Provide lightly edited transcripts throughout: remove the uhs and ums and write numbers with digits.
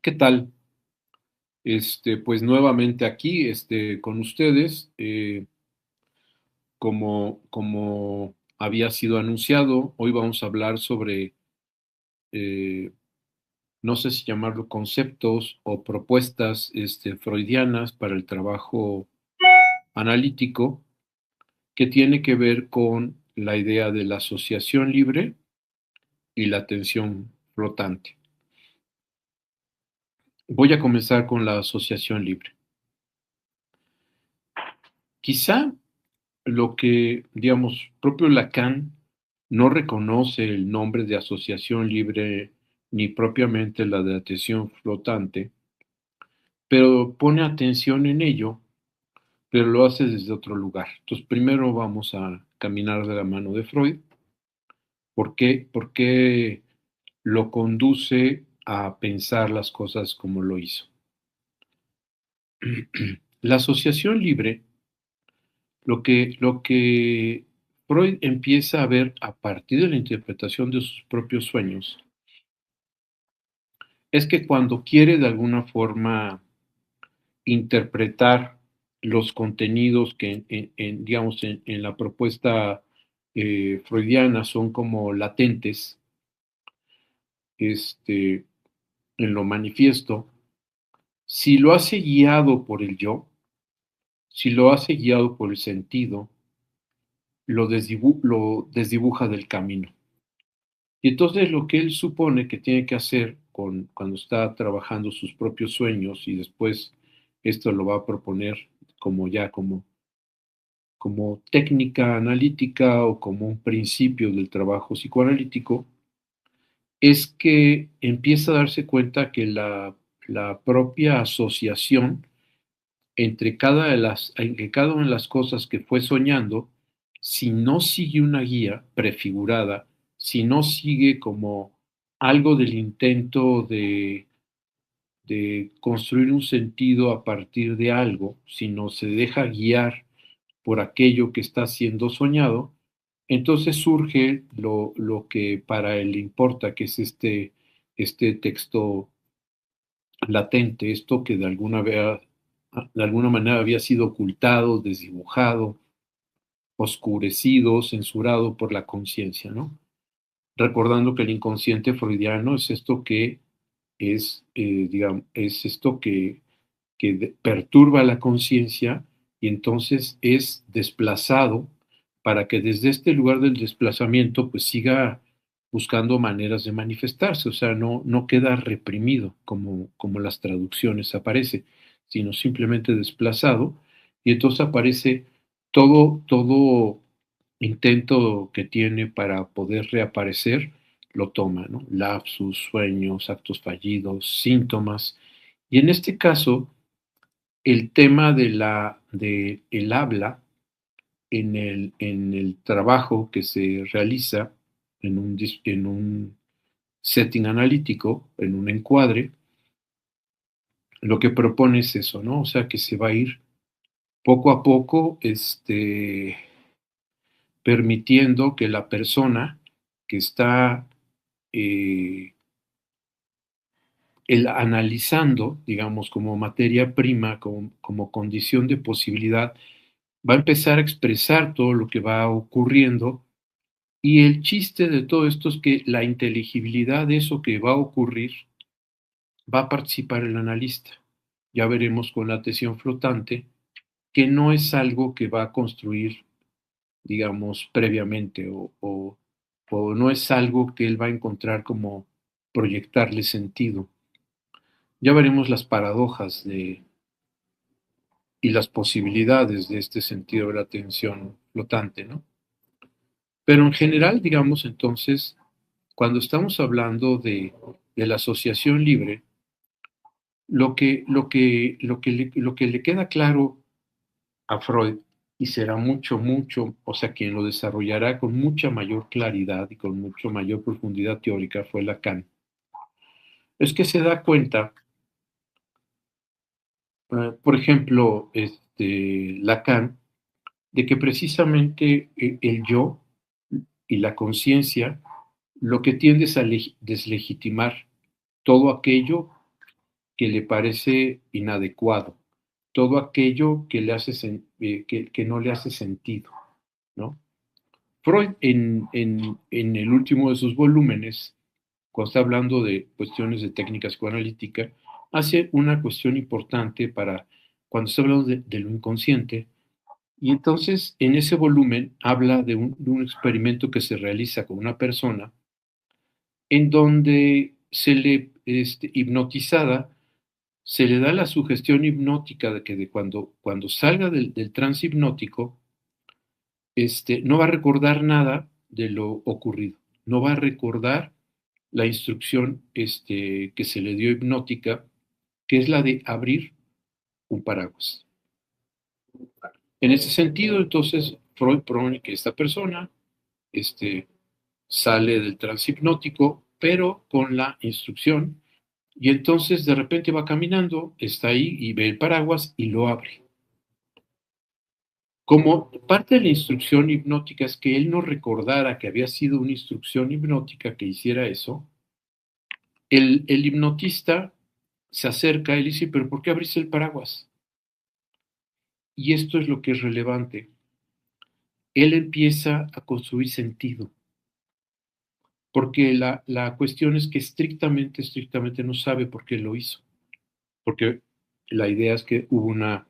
¿Qué tal? Pues nuevamente aquí, con ustedes, como había sido anunciado, hoy vamos a hablar sobre, eh, no sé si llamarlo conceptos o propuestas, freudianas para el trabajo analítico, que tiene que ver con la idea de la asociación libre y la atención flotante. Voy a comenzar con la asociación libre. Quizá lo que, digamos, propio Lacan no reconoce el nombre de asociación libre ni propiamente la de atención flotante, pero pone atención en ello, pero lo hace desde otro lugar. Entonces, primero vamos a caminar de la mano de Freud. ¿Por qué? Porque lo conduce a pensar las cosas como lo hizo. La asociación libre, lo que Freud empieza a ver a partir de la interpretación de sus propios sueños, es que cuando quiere de alguna forma interpretar los contenidos que digamos, en la propuesta freudiana son como latentes, este, en lo manifiesto, si lo hace guiado por el yo, si lo hace guiado por el sentido, lo desdibuja del camino. Y entonces lo que él supone que tiene que hacer cuando está trabajando sus propios sueños y después esto lo va a proponer como ya como técnica analítica o como un principio del trabajo psicoanalítico, es que empieza a darse cuenta que la propia asociación entre cada una de las cosas que fue soñando, si no sigue una guía prefigurada, si no sigue como algo del intento de construir un sentido a partir de algo, sino se deja guiar por aquello que está siendo soñado, entonces surge lo que para él importa, que es este texto latente, esto que de alguna manera había sido ocultado, desdibujado, oscurecido, censurado por la conciencia, ¿no? Recordando que el inconsciente freudiano es esto que digamos, es esto que perturba la conciencia y entonces es desplazado para que desde este lugar del desplazamiento pues siga buscando maneras de manifestarse, o sea, no queda reprimido como las traducciones aparece, sino simplemente desplazado y entonces aparece todo intento que tiene para poder reaparecer, lo toma, ¿no? Lapsus, sueños, actos fallidos, síntomas. Y en este caso, el tema de el habla en el trabajo que se realiza en un setting analítico, en un encuadre, lo que propone es eso, ¿no? O sea, que se va a ir poco a poco, permitiendo que la persona que está eh, analizando, digamos, como materia prima, como condición de posibilidad, va a empezar a expresar todo lo que va ocurriendo y el chiste de todo esto es que la inteligibilidad de eso que va a ocurrir va a participar el analista. Ya veremos con la atención flotante que no es algo que va a construir, digamos, previamente o no es algo que él va a encontrar como proyectarle sentido. Ya veremos las paradojas y las posibilidades de este sentido de la atención flotante, ¿no? Pero en general, digamos entonces, cuando estamos hablando de la asociación libre, lo que le queda claro a Freud, y será mucho, o sea, quien lo desarrollará con mucha mayor claridad y con mucho mayor profundidad teórica fue Lacan, es que se da cuenta, por ejemplo, Lacan, de que precisamente el yo y la conciencia lo que tiende es a deslegitimar todo aquello que le parece inadecuado, todo aquello que, que no le hace sentido, ¿no? Freud, en el último de sus volúmenes, cuando está hablando de cuestiones de técnica psicoanalítica, hace una cuestión importante para cuando está hablando de lo inconsciente. Y entonces, en ese volumen, habla de un experimento que se realiza con una persona en donde se le, hipnotizada, se le da la sugestión hipnótica de que cuando salga del trance hipnótico, no va a recordar nada de lo ocurrido, no va a recordar la instrucción que se le dio hipnótica, que es la de abrir un paraguas. En ese sentido, entonces, Freud propone que esta persona este, sale del trance hipnótico, pero con la instrucción, y entonces de repente va caminando, está ahí y ve el paraguas y lo abre. Como parte de la instrucción hipnótica es que él no recordara que había sido una instrucción hipnótica que hiciera eso, el hipnotista se acerca y le dice, pero ¿por qué abriste el paraguas? Y esto es lo que es relevante. Él empieza a construir sentido, porque la cuestión es que estrictamente no sabe por qué lo hizo, porque la idea es que hubo una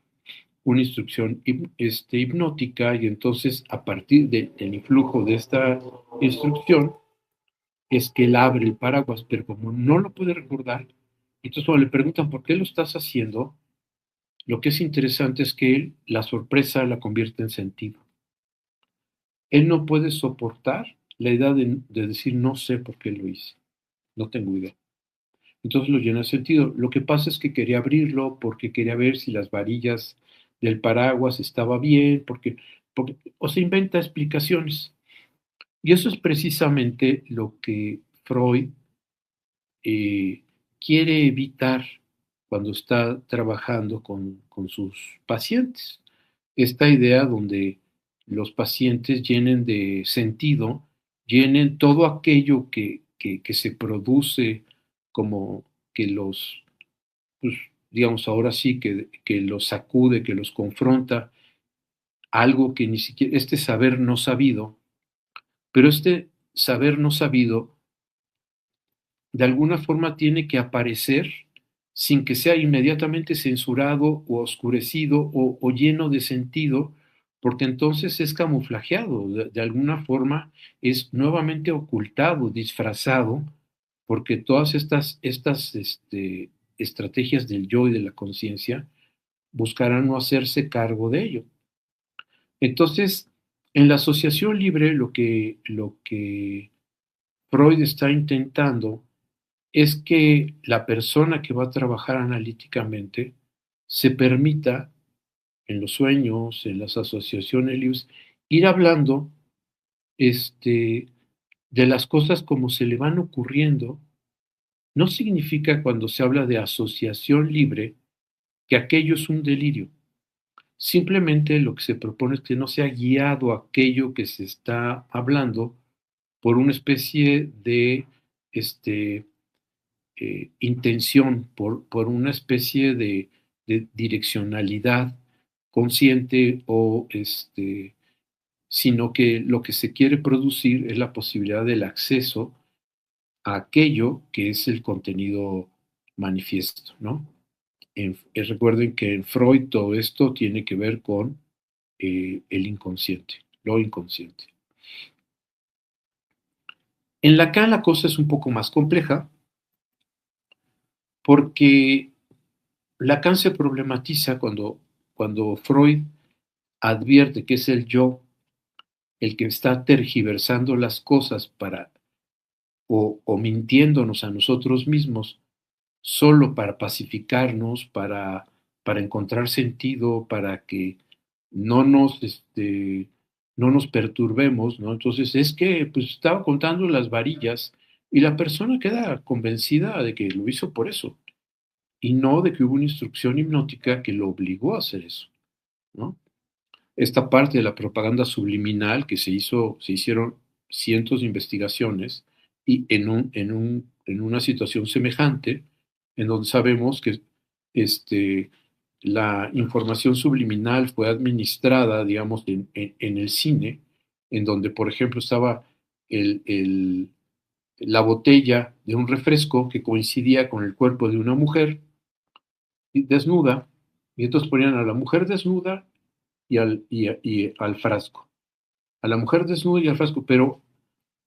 instrucción hipnótica y entonces a partir del influjo de esta instrucción es que él abre el paraguas, pero como no lo puede recordar, entonces cuando le preguntan por qué lo estás haciendo, lo que es interesante es que él la sorpresa la convierte en sentido. Él no puede soportar la idea de decir no sé por qué lo hice, no tengo idea. Entonces lo llena de sentido. Lo que pasa es que quería abrirlo porque quería ver si las varillas del paraguas estaba bien, o se inventa explicaciones. Y eso es precisamente lo que Freud eh, quiere evitar cuando está trabajando con sus pacientes. Esta idea donde los pacientes llenen de sentido, llenen todo aquello que se produce como que los, pues, digamos, ahora sí, que los sacude, que los confronta, algo que ni siquiera, este saber no sabido, pero este saber no sabido de alguna forma tiene que aparecer sin que sea inmediatamente censurado o oscurecido o lleno de sentido, porque entonces es camuflajeado, de alguna forma es nuevamente ocultado, disfrazado, porque todas estas estrategias del yo y de la conciencia buscarán no hacerse cargo de ello. Entonces, en la asociación libre lo que Freud está intentando es que la persona que va a trabajar analíticamente se permita en los sueños, en las asociaciones libres, ir hablando este, de las cosas como se le van ocurriendo. No significa cuando se habla de asociación libre que aquello es un delirio. Simplemente lo que se propone es que no sea guiado aquello que se está hablando por una especie de este, intención, por una especie de direccionalidad consciente sino que lo que se quiere producir es la posibilidad del acceso a aquello que es el contenido manifiesto, ¿no? Recuerden que en Freud todo esto tiene que ver con el inconsciente, lo inconsciente. En Lacan la cosa es un poco más compleja porque Lacan se problematiza cuando Freud advierte que es el yo el que está tergiversando las cosas o mintiéndonos a nosotros mismos solo para pacificarnos, para encontrar sentido, para que no nos, no nos perturbemos, ¿no? Entonces es que pues estaba contando las varillas y la persona queda convencida de que lo hizo por eso y no de que hubo una instrucción hipnótica que lo obligó a hacer eso, ¿no? Esta parte de la propaganda subliminal que se hicieron cientos de investigaciones y en una situación semejante, en donde sabemos que este, la información subliminal fue administrada, digamos, en el cine, en donde, por ejemplo, estaba el, el, la botella de un refresco que coincidía con el cuerpo de una mujer desnuda, y entonces ponían a la mujer desnuda y al frasco. A la mujer desnuda y al frasco, pero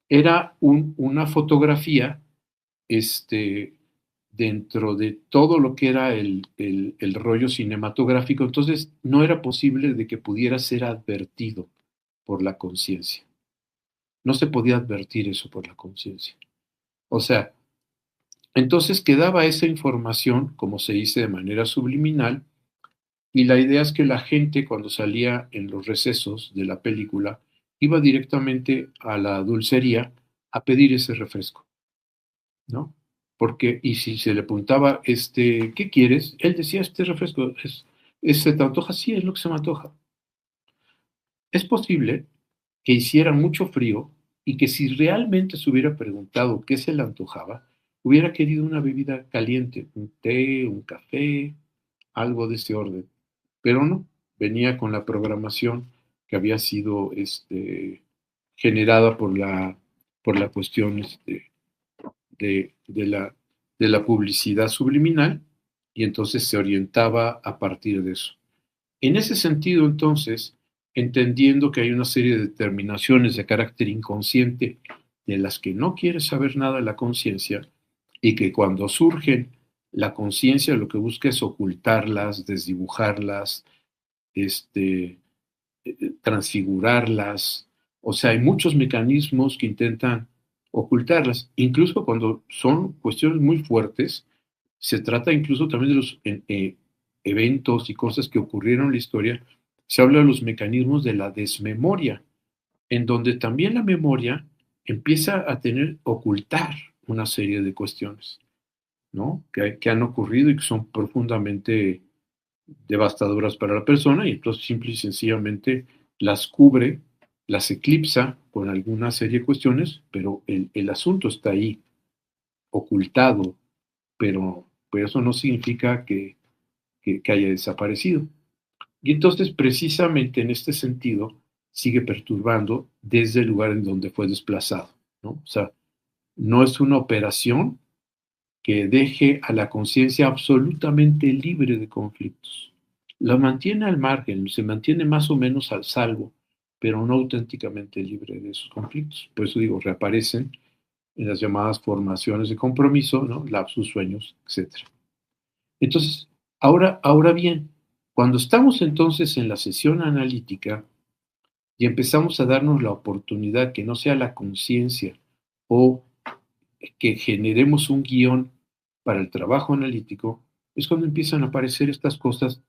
era una fotografía este, dentro de todo lo que era el rollo cinematográfico, entonces no era posible de que pudiera ser advertido por la conciencia. No se podía advertir eso por la conciencia. O sea, entonces quedaba esa información, como se dice, de manera subliminal, y la idea es que la gente cuando salía en los recesos de la película iba directamente a la dulcería a pedir ese refresco, ¿no? Porque, y si se le preguntaba, ¿qué quieres? Él decía, este refresco, ¿se te antoja? Sí, es lo que se me antoja. Es posible que hiciera mucho frío y que si realmente se hubiera preguntado qué se le antojaba, hubiera querido una bebida caliente, un té, un café, algo de ese orden. Pero no, venía con la programación que había sido generada por la cuestión de de la publicidad subliminal y entonces se orientaba a partir de eso. En ese sentido, entonces, entendiendo que hay una serie de determinaciones de carácter inconsciente de las que no quiere saber nada la conciencia y que cuando surgen, la conciencia lo que busca es ocultarlas, desdibujarlas, este, transfigurarlas. O sea, hay muchos mecanismos que intentan ocultarlas, incluso cuando son cuestiones muy fuertes, se trata incluso también de los eventos y cosas que ocurrieron en la historia, se habla de los mecanismos de la desmemoria, en donde también la memoria empieza a ocultar una serie de cuestiones, ¿no? Que han ocurrido y que son profundamente devastadoras para la persona y entonces simple y sencillamente las cubre, las eclipsa con alguna serie de cuestiones, pero el asunto está ahí, ocultado, pero eso no significa que haya desaparecido. Y entonces, precisamente en este sentido, sigue perturbando desde el lugar en donde fue desplazado, ¿no? O sea, no es una operación que deje a la conciencia absolutamente libre de conflictos. La mantiene al margen, se mantiene más o menos al salvo, pero no auténticamente libre de esos conflictos. Por eso digo, reaparecen en las llamadas formaciones de compromiso, ¿no? Lapsus, sueños, etc. Entonces, ahora bien, cuando estamos entonces en la sesión analítica y empezamos a darnos la oportunidad que no sea la conciencia o que generemos un guión para el trabajo analítico, es cuando empiezan a aparecer estas cosas,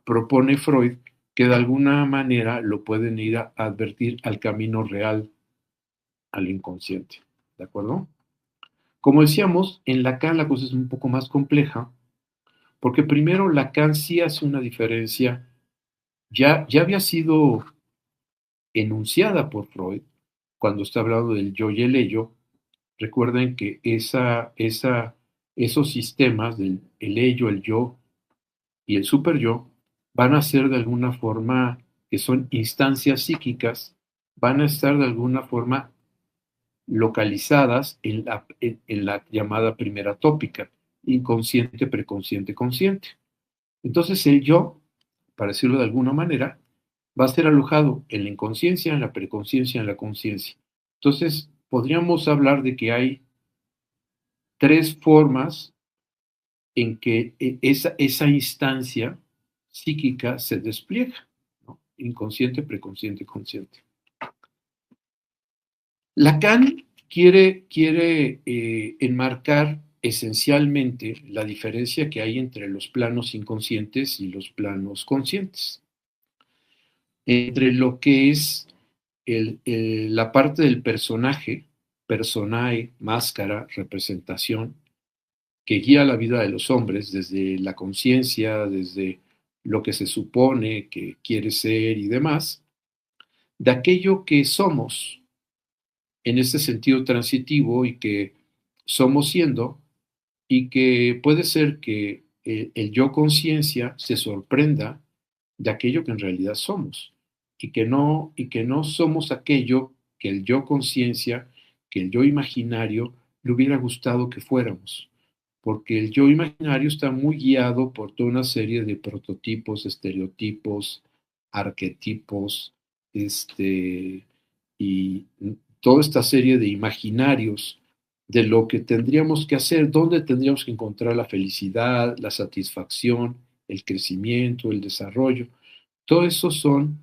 propone Freud, que de alguna manera lo pueden ir a advertir al camino real, al inconsciente. ¿De acuerdo? Como decíamos, en Lacan la cosa es un poco más compleja, porque primero Lacan sí hace una diferencia, ya había sido enunciada por Freud cuando está hablando del yo y el ello. Recuerden que esos sistemas del el ello, el yo y el superyo van a ser de alguna forma, que son instancias psíquicas, van a estar de alguna forma localizadas en la llamada primera tópica, inconsciente, preconsciente, consciente. Entonces el yo, para decirlo de alguna manera, va a ser alojado en la inconsciencia, en la preconsciencia, en la conciencia. Entonces podríamos hablar de que hay tres formas en que esa instancia psíquica se despliega, ¿no? Inconsciente, preconsciente, consciente. Lacan quiere enmarcar esencialmente la diferencia que hay entre los planos inconscientes y los planos conscientes, entre lo que es la parte del personaje, personae, máscara, representación, que guía la vida de los hombres desde la conciencia, desde lo que se supone que quiere ser y demás, de aquello que somos en este sentido transitivo y que somos siendo y que puede ser que el yo conciencia se sorprenda de aquello que en realidad somos y que no somos aquello que el yo conciencia, que el yo imaginario le hubiera gustado que fuéramos, porque el yo imaginario está muy guiado por toda una serie de prototipos, estereotipos, arquetipos, y toda esta serie de imaginarios de lo que tendríamos que hacer, dónde tendríamos que encontrar la felicidad, la satisfacción, el crecimiento, el desarrollo. Todo eso son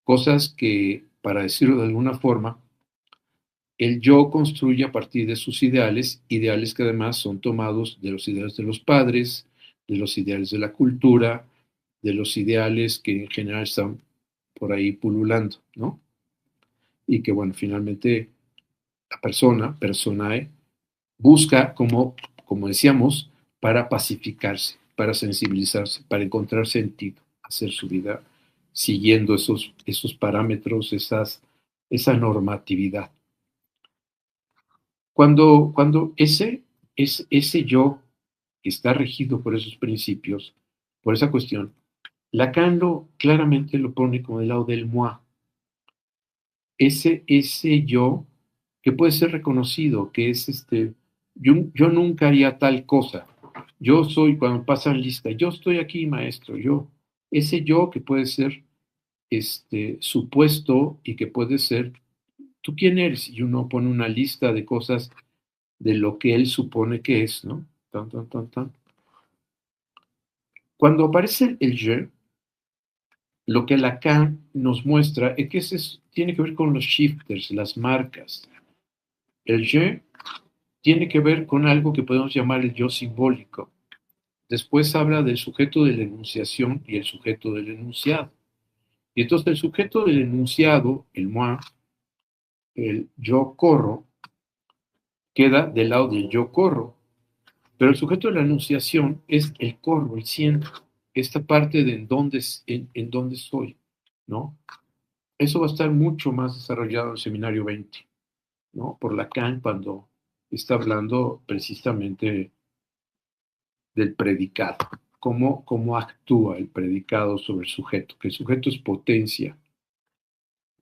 cosas que, para decirlo de alguna forma, el yo construye a partir de sus ideales, ideales que además son tomados de los ideales de los padres, de los ideales de la cultura, de los ideales que en general están por ahí pululando, ¿no? Y que, bueno, finalmente la persona, personae, busca, como decíamos, para pacificarse, para sensibilizarse, para encontrar sentido, hacer su vida siguiendo esos parámetros, esa normatividad. Cuando ese yo que está regido por esos principios, por esa cuestión, Lacan claramente lo pone como del lado del moi, ese yo que puede ser reconocido, que es yo nunca haría tal cosa, yo soy, cuando pasan lista, yo estoy aquí, maestro, ese yo que puede ser supuesto y que puede ser, ¿tú quién eres? Y uno pone una lista de cosas de lo que él supone que es, ¿no? Tan, tan, tan, tan. Cuando aparece el je, lo que Lacan nos muestra es que tiene que ver con los shifters, las marcas. El je tiene que ver con algo que podemos llamar el yo simbólico. Después habla del sujeto de la enunciación y el sujeto del enunciado. Y entonces el sujeto del enunciado, el moi, el yo corro, queda del lado del yo corro. Pero el sujeto de la enunciación es el corro, el siento, esta parte de en dónde estoy, ¿no? Eso va a estar mucho más desarrollado en el seminario 20, ¿no? Por Lacan cuando está hablando precisamente del predicado, cómo actúa el predicado sobre el sujeto, que el sujeto es potencia,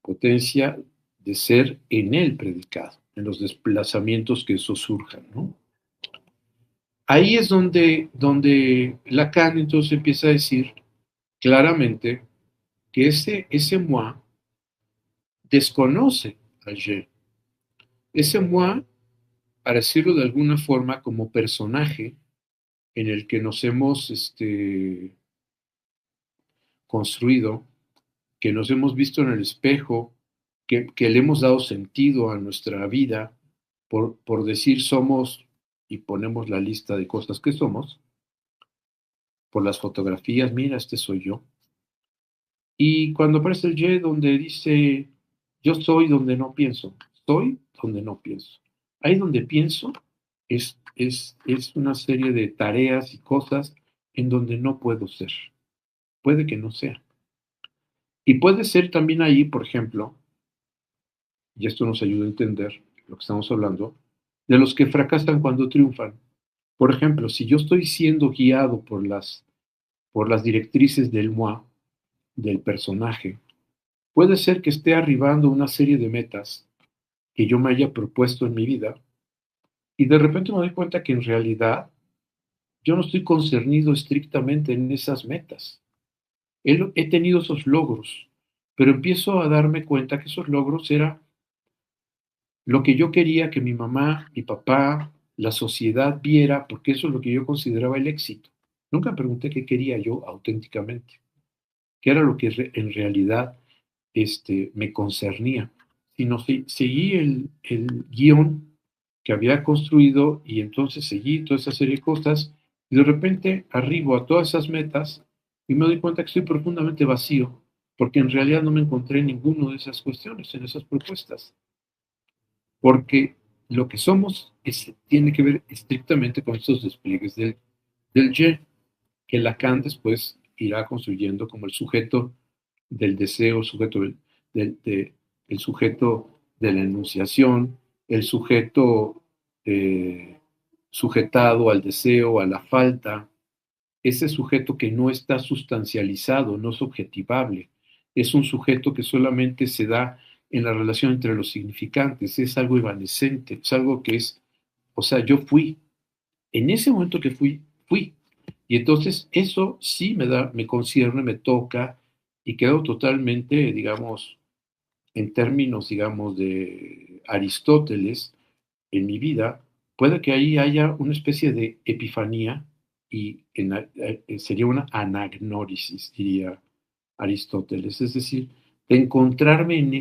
potencia de ser en el predicado, en los desplazamientos que eso surjan, ¿no? Ahí es donde Lacan entonces empieza a decir claramente que ese moi desconoce al je. Ese moi, para decirlo de alguna forma, como personaje en el que nos hemos construido, que nos hemos visto en el espejo, que le hemos dado sentido a nuestra vida por decir somos y ponemos la lista de cosas que somos, por las fotografías, mira, este soy yo. Y cuando aparece el Y donde dice, yo soy donde no pienso, soy donde no pienso. Ahí donde pienso es una serie de tareas y cosas en donde no puedo ser. Puede que no sea. Y puede ser también ahí, por ejemplo, y esto nos ayuda a entender lo que estamos hablando, de los que fracasan cuando triunfan. Por ejemplo, si yo estoy siendo guiado por las directrices del moi, del personaje, puede ser que esté arribando una serie de metas que yo me haya propuesto en mi vida y de repente me doy cuenta que en realidad yo no estoy concernido estrictamente en esas metas. He tenido esos logros, pero empiezo a darme cuenta que esos logros era lo que yo quería que mi mamá, mi papá, la sociedad viera, porque eso es lo que yo consideraba el éxito. Nunca me pregunté qué quería yo auténticamente, qué era lo que en realidad me concernía, sino seguí el guión que había construido y entonces seguí toda esa serie de cosas y de repente arribo a todas esas metas y me doy cuenta que estoy profundamente vacío porque en realidad no me encontré en ninguna de esas cuestiones, en esas propuestas, porque lo que somos tiene que ver estrictamente con estos despliegues del yo, que Lacan después irá construyendo como el sujeto del deseo, sujeto el sujeto de la enunciación, el sujeto sujetado al deseo, a la falta, ese sujeto que no está sustancializado, no es objetivable, es un sujeto que solamente se da en la relación entre los significantes, es algo evanescente, es algo que es, o sea, yo fui, en ese momento que fui, fui. Y entonces eso sí me concierne, me toca y quedo totalmente, digamos, en términos, digamos, de Aristóteles, en mi vida, puede que ahí haya una especie de epifanía y sería una anagnórisis, diría Aristóteles, es decir, de encontrarme en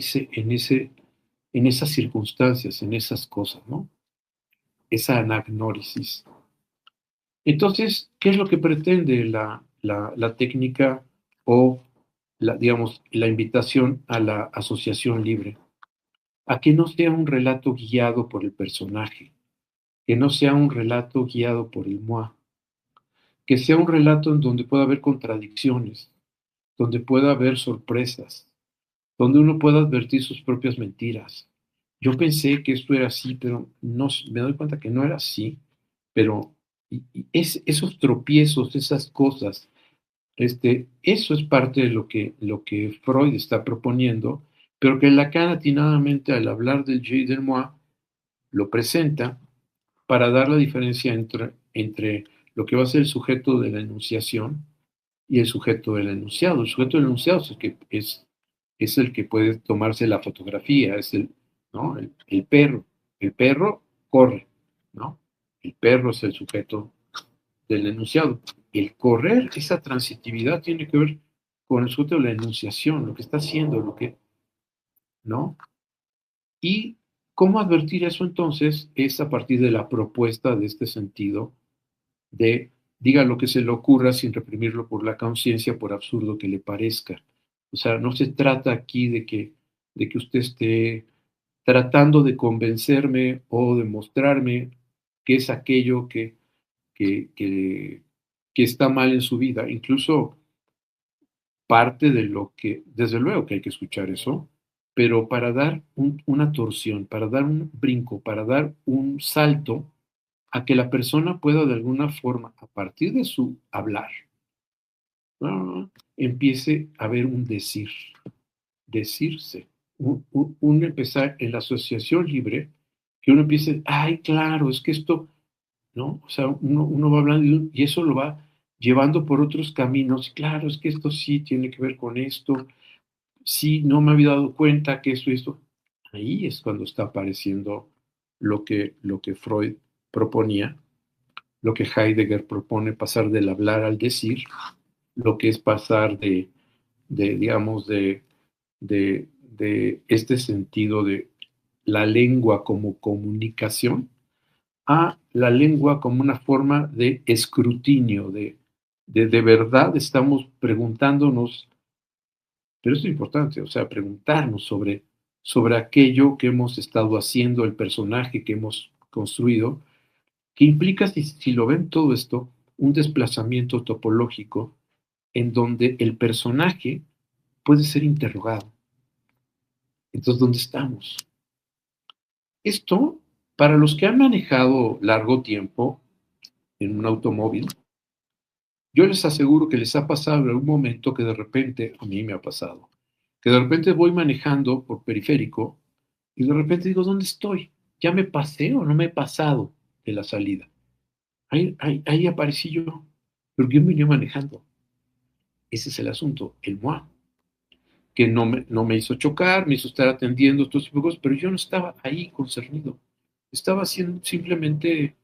esas circunstancias, en esas cosas, ¿no? Esa anagnórisis. Entonces, ¿qué es lo que pretende la técnica o, digamos, la invitación a la asociación libre? A que no sea un relato guiado por el personaje, que no sea un relato guiado por el moi, que sea un relato en donde pueda haber contradicciones, donde pueda haber sorpresas, donde uno pueda advertir sus propias mentiras. Yo pensé que esto era así, pero no, me doy cuenta que no era así, pero esos tropiezos, esas cosas, eso es parte de lo que Freud está proponiendo, pero que Lacan atinadamente al hablar del je y del moi lo presenta para dar la diferencia entre lo que va a ser el sujeto de la enunciación y el sujeto del enunciado. El sujeto del enunciado es el que, es el que puede tomarse la fotografía, es ¿no? El perro. El perro corre, ¿no? El perro es el sujeto del enunciado. El correr, esa transitividad tiene que ver con el sujeto de la enunciación, lo que está haciendo, lo que, ¿no? Y cómo advertir eso entonces es a partir de la propuesta de este sentido de diga lo que se le ocurra sin reprimirlo por la conciencia, por absurdo que le parezca. O sea, no se trata aquí de que usted esté tratando de convencerme o de mostrarme que es aquello que, que, que está mal en su vida. Incluso parte de lo que, desde luego que hay que escuchar eso, pero para dar una torsión, para dar un brinco, para dar un salto, a que la persona pueda de alguna forma, a partir de su hablar, empiece a haber un decir, decirse, un empezar en la asociación libre, que uno empiece, ay, claro, es que esto, ¿no? O sea, uno va hablando y eso lo va llevando por otros caminos, claro, es que esto sí tiene que ver con esto, sí, no me había dado cuenta que esto y esto. Ahí es cuando está apareciendo lo que Freud proponía, lo que Heidegger propone, pasar del hablar al decir, lo que es pasar digamos, de este sentido de la lengua como comunicación a la lengua como una forma de escrutinio, de verdad estamos preguntándonos, pero esto es importante, o sea, preguntarnos sobre aquello que hemos estado haciendo, el personaje que hemos construido, que implica, si lo ven todo esto, un desplazamiento topológico en donde el personaje puede ser interrogado. Entonces, ¿dónde estamos? Esto, para los que han manejado largo tiempo en un automóvil, yo les aseguro que les ha pasado en algún momento que de repente, a mí me ha pasado, que de repente voy manejando por periférico y de repente digo, ¿dónde estoy? ¿Ya me pasé o no me he pasado de la salida? Ahí aparecí yo, pero ¿quién venía manejando? Ese es el asunto, el moi, que no me hizo chocar, me hizo estar atendiendo estos tipos de cosas, pero yo no estaba ahí concernido. Estaba simplemente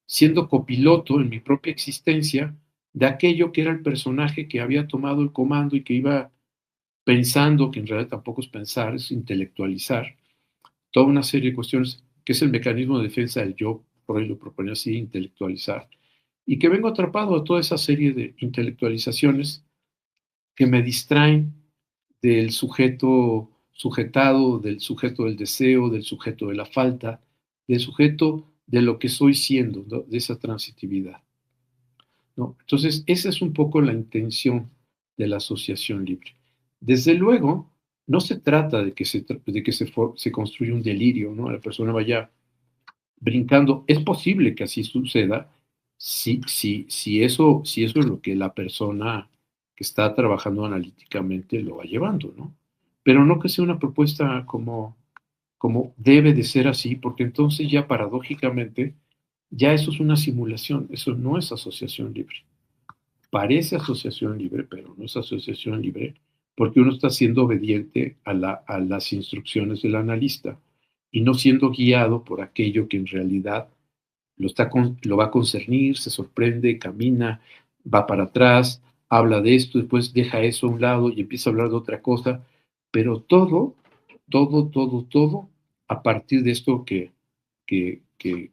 siendo copiloto en mi propia existencia de aquello que era el personaje que había tomado el comando y que iba pensando, que en realidad tampoco es pensar, es intelectualizar, toda una serie de cuestiones, que es el mecanismo de defensa del yo, por ahí lo proponía así, intelectualizar, y que vengo atrapado a toda esa serie de intelectualizaciones que me distraen del sujeto sujetado, del sujeto del deseo, del sujeto de la falta, del sujeto de lo que estoy siendo, ¿no? De esa transitividad, ¿no? Entonces, esa es un poco la intención de la asociación libre. Desde luego, no se trata de que se construya un delirio, ¿no? La persona vaya brincando. Es posible que así suceda si eso es lo que la persona que está trabajando analíticamente lo va llevando, ¿no? Pero no que sea una propuesta como debe de ser así, porque entonces ya paradójicamente, ya eso es una simulación, eso no es asociación libre. Parece asociación libre, pero no es asociación libre, porque uno está siendo obediente a las instrucciones del analista y no siendo guiado por aquello que en realidad lo va a concernir, se sorprende, camina, va para atrás, habla de esto, después deja eso a un lado y empieza a hablar de otra cosa, pero todo, a partir de esto que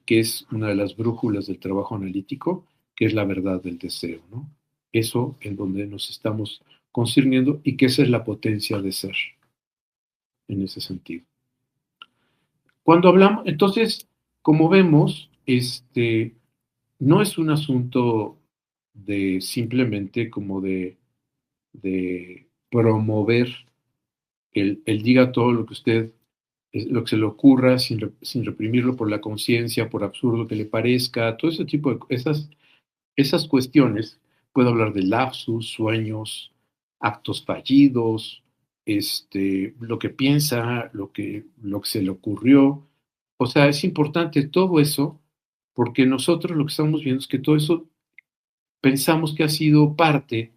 es una de las brújulas del trabajo analítico, que es la verdad del deseo, ¿no? Eso en donde nos estamos concerniendo y que esa es la potencia de ser, en ese sentido. Cuando hablamos, entonces, como vemos, no es un asunto de simplemente como de promover el diga todo lo que usted, lo que se le ocurra sin reprimirlo por la conciencia, por absurdo que le parezca, todo ese tipo de esas cuestiones. Puedo hablar de lapsus, sueños, actos fallidos, lo que piensa, lo que se le ocurrió. O sea, es importante todo eso porque nosotros lo que estamos viendo es que todo eso pensamos que ha sido parte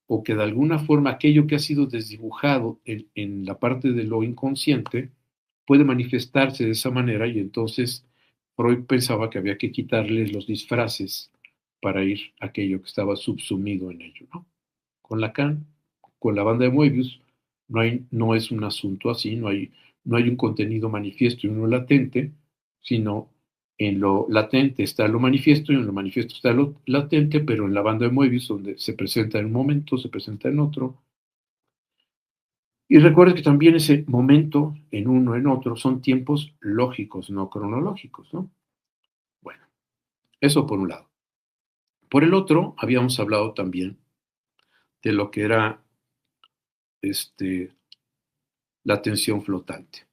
o que de alguna forma aquello que ha sido desdibujado en la parte de lo inconsciente puede manifestarse de esa manera y entonces Freud pensaba que había que quitarles los disfraces para ir a aquello que estaba subsumido en ello, ¿no? Con Lacan, con la banda de Moebius, no es un asunto así, no hay un contenido manifiesto y uno latente, sino en lo latente está lo manifiesto y en lo manifiesto está lo latente, pero en la banda de Moebius, donde se presenta en un momento, se presenta en otro. Y recuerda que también ese momento en uno, en otro, son tiempos lógicos, no cronológicos, ¿no? Bueno, eso por un lado. Por el otro, habíamos hablado también de lo que era este, la atención flotante.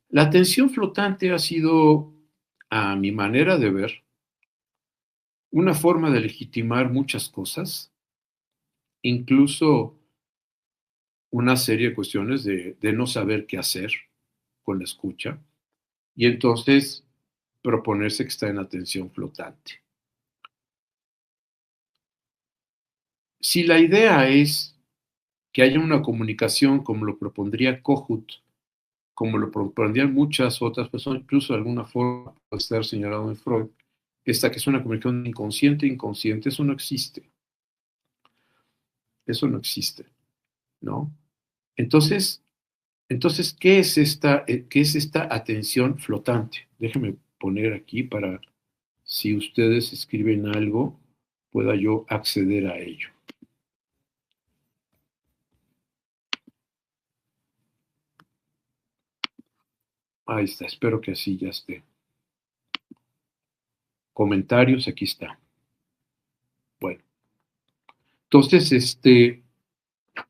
La atención flotante ha sido, a mi manera de ver, una forma de legitimar muchas cosas, incluso una serie de cuestiones de no saber qué hacer con la escucha, y entonces proponerse que está en atención flotante. Si la idea es que haya una comunicación como lo propondría Kohut, como lo propondrían muchas otras personas, incluso de alguna forma puede estar señalado en Freud, esta que es una comunicación inconsciente, eso no existe, ¿no? Entonces, qué es esta atención flotante? Déjenme poner aquí para, si ustedes escriben algo, pueda yo acceder a ello. Ahí está, espero que así ya esté. Comentarios, aquí está. Bueno, entonces,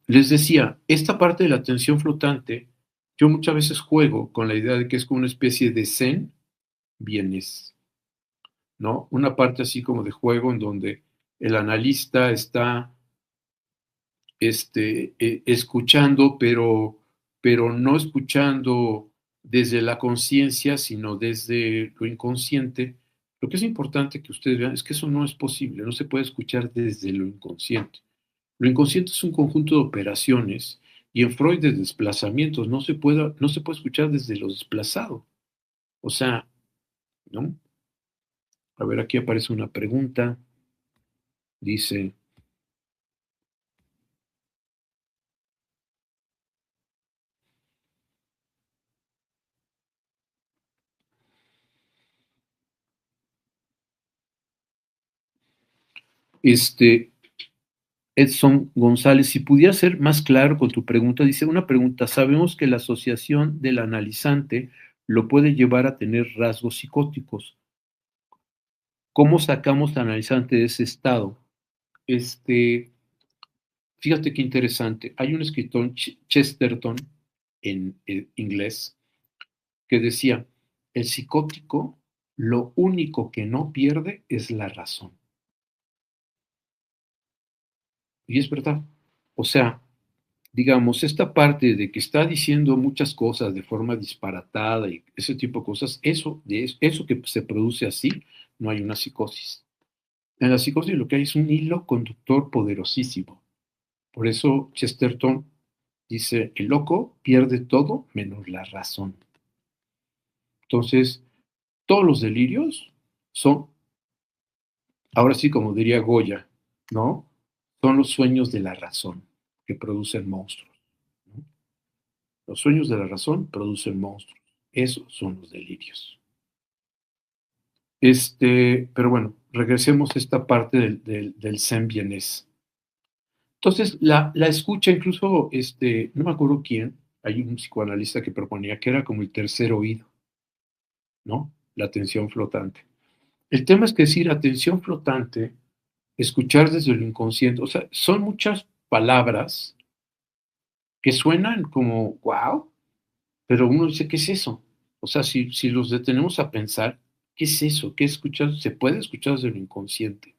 les decía, esta parte de la atención flotante, yo muchas veces juego con la idea de que es como una especie de zen bienes, ¿no? Una parte así como de juego en donde el analista está escuchando, pero no escuchando desde la conciencia, sino desde lo inconsciente. Lo que es importante que ustedes vean es que eso no es posible, no se puede escuchar desde lo inconsciente. Lo inconsciente es un conjunto de operaciones y en Freud de desplazamientos no se puede escuchar desde lo desplazado. O sea, ¿no? A ver, aquí aparece una pregunta. Dice, este, Edson González, si pudiera ser más claro con tu pregunta, dice una pregunta, sabemos que la asociación del analizante lo puede llevar a tener rasgos psicóticos. ¿Cómo sacamos al analizante de ese estado? Fíjate qué interesante. Hay un escritor, Chesterton, en inglés, que decía, el psicótico lo único que no pierde es la razón. Y es verdad. O sea, digamos, esta parte de que está diciendo muchas cosas de forma disparatada y ese tipo de cosas, eso que se produce así, no hay una psicosis. En la psicosis lo que hay es un hilo conductor poderosísimo. Por eso Chesterton dice, el loco pierde todo menos la razón. Entonces, todos los delirios son, ahora sí como diría Goya, ¿no? Son los sueños de la razón que producen monstruos, ¿no? Los sueños de la razón producen monstruos. Esos son los delirios. Pero bueno, regresemos a esta parte del Zen vienés. Entonces, la escucha, incluso, no me acuerdo quién, hay un psicoanalista que proponía que era como el tercer oído, ¿no? La atención flotante. El tema es que decir atención flotante, escuchar desde el inconsciente, o sea, son muchas palabras que suenan como wow, pero uno dice, ¿qué es eso? O sea, si los detenemos a pensar, ¿qué es eso? ¿Qué escuchar? ¿Se puede escuchar desde el inconsciente?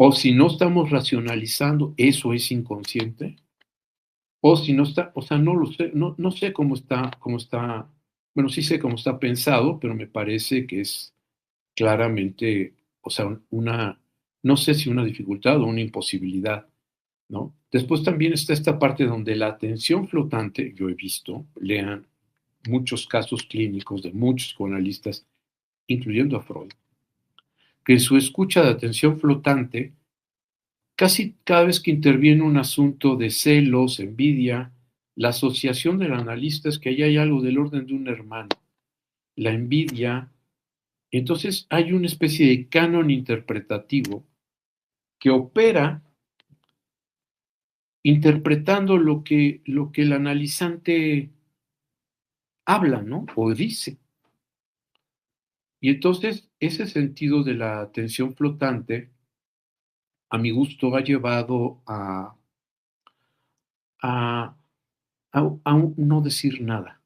O si no estamos racionalizando, ¿eso es inconsciente? O si no está, o sea, no lo sé, no sé cómo está, bueno, sí sé cómo está pensado, pero me parece que es claramente, o sea, no sé si una dificultad o una imposibilidad, ¿no? Después también está esta parte donde la atención flotante, yo he visto, lean muchos casos clínicos de muchos psicoanalistas, incluyendo a Freud, que su escucha de atención flotante, casi cada vez que interviene un asunto de celos, envidia, la asociación del analista es que ahí hay algo del orden de un hermano, la envidia, entonces hay una especie de canon interpretativo que opera interpretando lo que el analizante habla, ¿no? O dice. Y entonces ese sentido de la atención flotante, a mi gusto, ha llevado a, a no decir nada,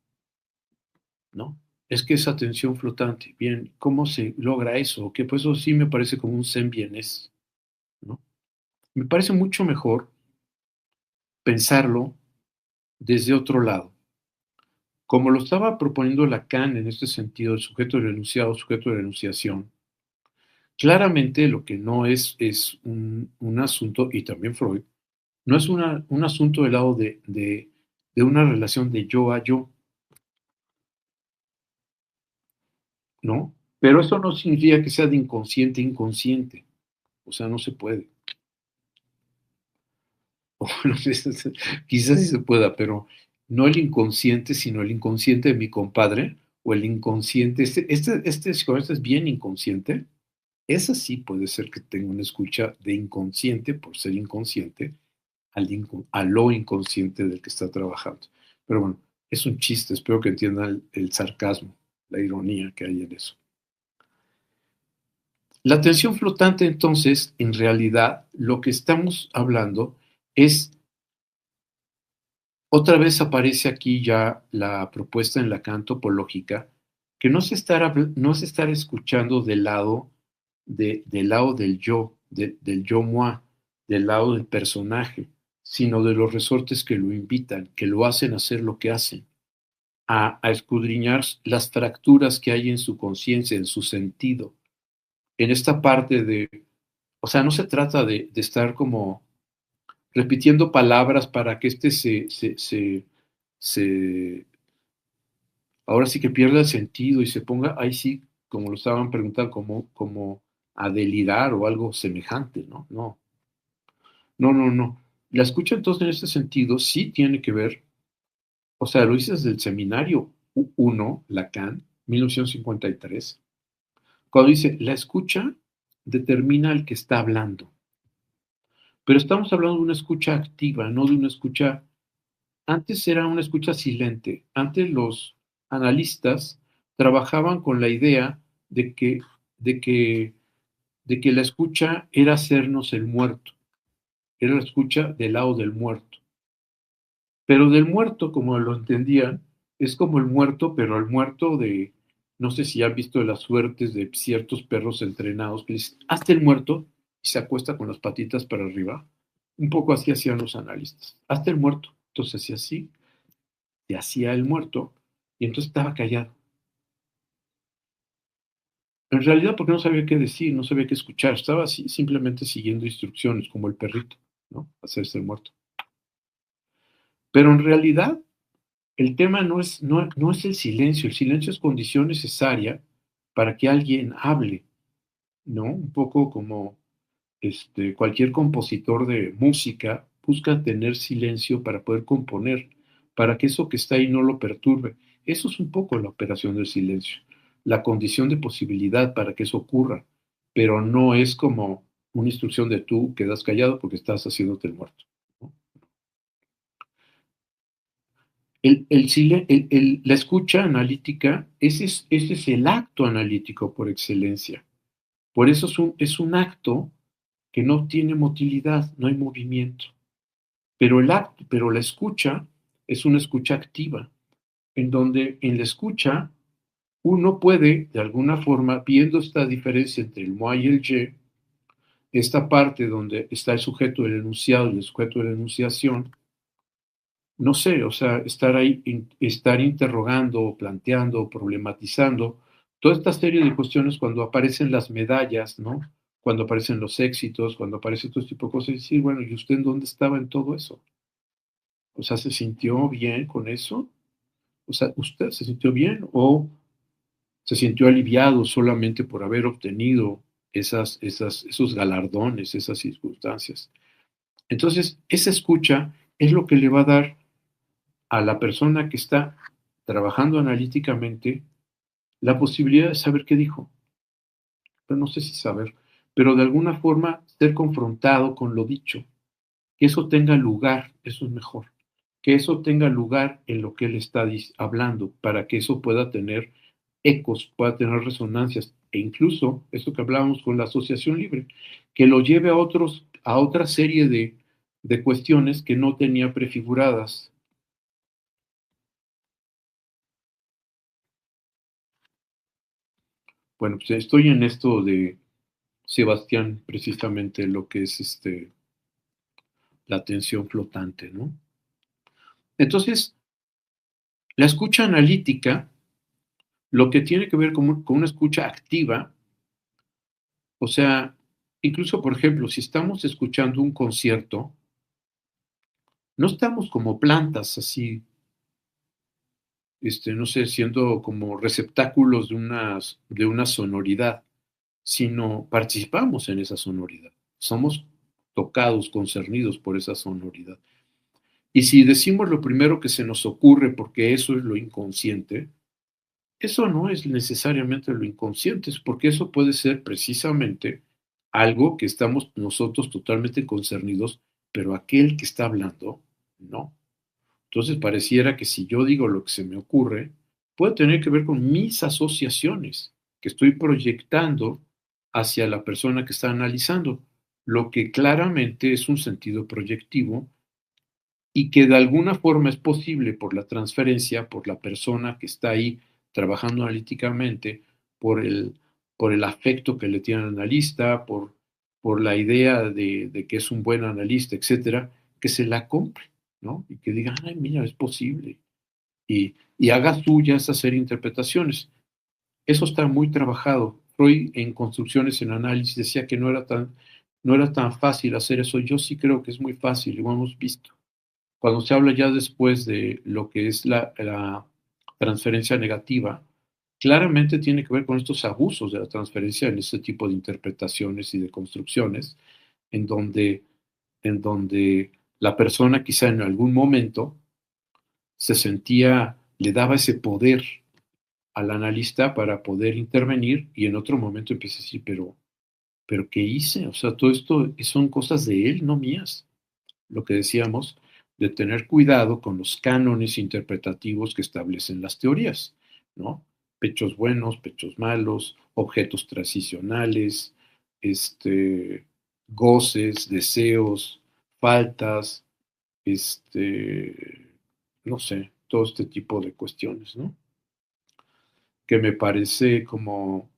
¿no? Es que esa atención flotante, bien, ¿cómo se logra eso? Que pues eso sí me parece como un zen bienés, ¿no? Me parece mucho mejor pensarlo desde otro lado. Como lo estaba proponiendo Lacan en este sentido, el sujeto del enunciado, sujeto de enunciación, claramente lo que no es un asunto, y también Freud, no es un asunto del lado de una relación de yo a yo, ¿no? Pero eso no significa que sea de inconsciente a inconsciente, o sea, no se puede. O no sé, quizás sí se pueda, pero no el inconsciente, sino el inconsciente de mi compadre, o el inconsciente, psicoanalista es bien inconsciente, esa sí puede ser que tenga una escucha de inconsciente por ser inconsciente a lo inconsciente del que está trabajando. Pero bueno, es un chiste, espero que entiendan el sarcasmo, la ironía que hay en eso. La atención flotante, entonces, en realidad, lo que estamos hablando es, otra vez aparece aquí ya la propuesta en Lacan topológica, que no es estar escuchando del lado del yo, del yo moi, del lado del personaje, sino de los resortes que lo invitan, que lo hacen hacer lo que hacen, a escudriñar las fracturas que hay en su conciencia, en su sentido, en esta parte o sea, no se trata de estar como repitiendo palabras para que se, ahora sí que pierda el sentido y se ponga, ahí sí, como lo estaban preguntando, como a delirar o algo semejante, ¿no? No, no, no, no. La escucha entonces en este sentido sí tiene que ver, o sea, lo dices del seminario 1, Lacan, 1953, cuando dice, la escucha determina al que está hablando, pero estamos hablando de una escucha activa, no de una escucha. Antes era una escucha silente. Antes los analistas trabajaban con la idea de que, de que, de que la escucha era hacernos el muerto, era la escucha del lado del muerto. Pero del muerto, como lo entendían, es como el muerto, pero el muerto no sé si han visto las suertes de ciertos perros entrenados que dicen, hazte el muerto y se acuesta con las patitas para arriba. Un poco así hacían los analistas. Hazte el muerto. Entonces hacía así, se hacía el muerto y entonces estaba callado. En realidad porque no sabía qué decir, no sabía qué escuchar, estaba así, simplemente siguiendo instrucciones como el perrito, ¿no? Hacerse el muerto. Pero en realidad el tema no es el silencio es condición necesaria para que alguien hable, ¿no? Un poco como cualquier compositor de música busca tener silencio para poder componer, para que eso que está ahí no lo perturbe. Eso es un poco la operación del silencio, la condición de posibilidad para que eso ocurra, pero no es como una instrucción de tú quedas callado porque estás haciéndote el muerto, ¿no? La escucha analítica, ese es el acto analítico por excelencia. Por eso es un acto que no tiene motilidad, no hay movimiento. Pero la escucha es una escucha activa, en donde en la escucha uno puede, de alguna forma, viendo esta diferencia entre el moi y el je, esta parte donde está el sujeto del enunciado y el sujeto de la enunciación, no sé, o sea, estar ahí, estar interrogando, planteando, problematizando, toda esta serie de cuestiones cuando aparecen las medallas, ¿no? Cuando aparecen los éxitos, cuando aparece todo este tipo de cosas, y decir, bueno, ¿y usted en dónde estaba en todo eso? O sea, ¿se sintió bien con eso? O sea, ¿usted se sintió bien o se sintió aliviado solamente por haber obtenido esos galardones, esas circunstancias? Entonces, esa escucha es lo que le va a dar a la persona que está trabajando analíticamente la posibilidad de saber qué dijo. Pero no sé si saber, pero de alguna forma ser confrontado con lo dicho, que eso tenga lugar, eso es mejor, que eso tenga lugar en lo que él está hablando, para que eso pueda tener ecos, pueda tener resonancias, e incluso, esto que hablábamos con la asociación libre, que lo lleve a otra serie de cuestiones que no tenía prefiguradas. Bueno, pues estoy en esto de Sebastián, precisamente lo que es la atención flotante, ¿no? Entonces, la escucha analítica, lo que tiene que ver con una escucha activa, o sea, incluso, por ejemplo, si estamos escuchando un concierto, no estamos como plantas así, no sé, siendo como receptáculos de una sonoridad, sino participamos en esa sonoridad. Somos tocados, concernidos por esa sonoridad. Y si decimos lo primero que se nos ocurre, porque eso es lo inconsciente, eso no es necesariamente lo inconsciente, es porque eso puede ser precisamente algo que estamos nosotros totalmente concernidos, pero aquel que está hablando, no. Entonces pareciera que si yo digo lo que se me ocurre, puede tener que ver con mis asociaciones que estoy proyectando hacia la persona que está analizando, lo que claramente es un sentido proyectivo y que de alguna forma es posible por la transferencia, por la persona que está ahí trabajando analíticamente, por el, por el afecto que le tiene al analista, por la idea de que es un buen analista, etcétera, que se la compre, ¿no? Y que diga, ay, mira, es posible. Y haga suyas hacer interpretaciones. Eso está muy trabajado. Freud en Construcciones en Análisis decía que no era tan fácil hacer eso. Yo sí creo que es muy fácil, lo hemos visto. Cuando se habla ya después de lo que es la transferencia negativa, claramente tiene que ver con estos abusos de la transferencia en este tipo de interpretaciones y de construcciones, en donde, en donde la persona quizá en algún momento se sentía, le daba ese poder al analista para poder intervenir y en otro momento empieza a decir, pero ¿qué hice? O sea, todo esto son cosas de él, no mías. Lo que decíamos, de tener cuidado con los cánones interpretativos que establecen las teorías, ¿no? Pechos buenos, pechos malos, objetos transicionales, goces, deseos, faltas, no sé, todo este tipo de cuestiones, ¿no? que me parece como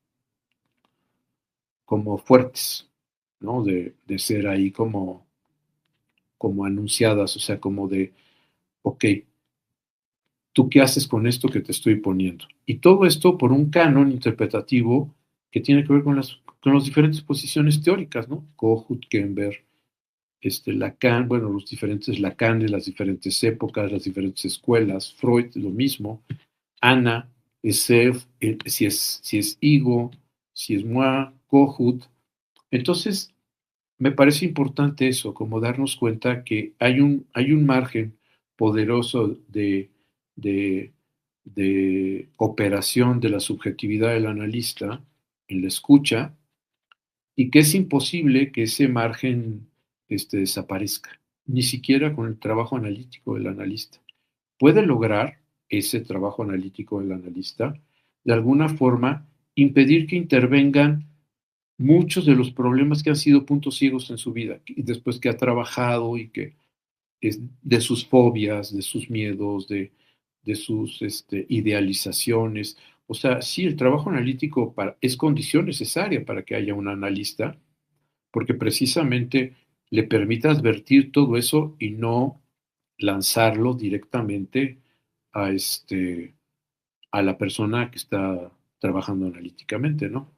fuertes, ¿no? De ser ahí como anunciadas, o sea, como de, ok, ¿tú qué haces con esto que te estoy poniendo? Y todo esto por un canon interpretativo que tiene que ver con las diferentes posiciones teóricas, ¿no? Kohut, Kember, Lacan, bueno, los diferentes Lacanes, las diferentes épocas, las diferentes escuelas, Freud, lo mismo, Ana, Esef, si es Ego, si es Moi, Kohut. Entonces, me parece importante eso, como darnos cuenta que hay un margen poderoso de, de operación de la subjetividad del analista en la escucha y que es imposible que ese margen desaparezca, ni siquiera con el trabajo analítico del analista. Puede lograr ese trabajo analítico del analista, de alguna forma, impedir que intervengan muchos de los problemas que han sido puntos ciegos en su vida, y después que ha trabajado y que es de sus fobias, de sus miedos, de sus idealizaciones. O sea, sí, el trabajo analítico es condición necesaria para que haya un analista, porque precisamente le permite advertir todo eso y no lanzarlo directamente a, a la persona que está trabajando analíticamente, ¿no?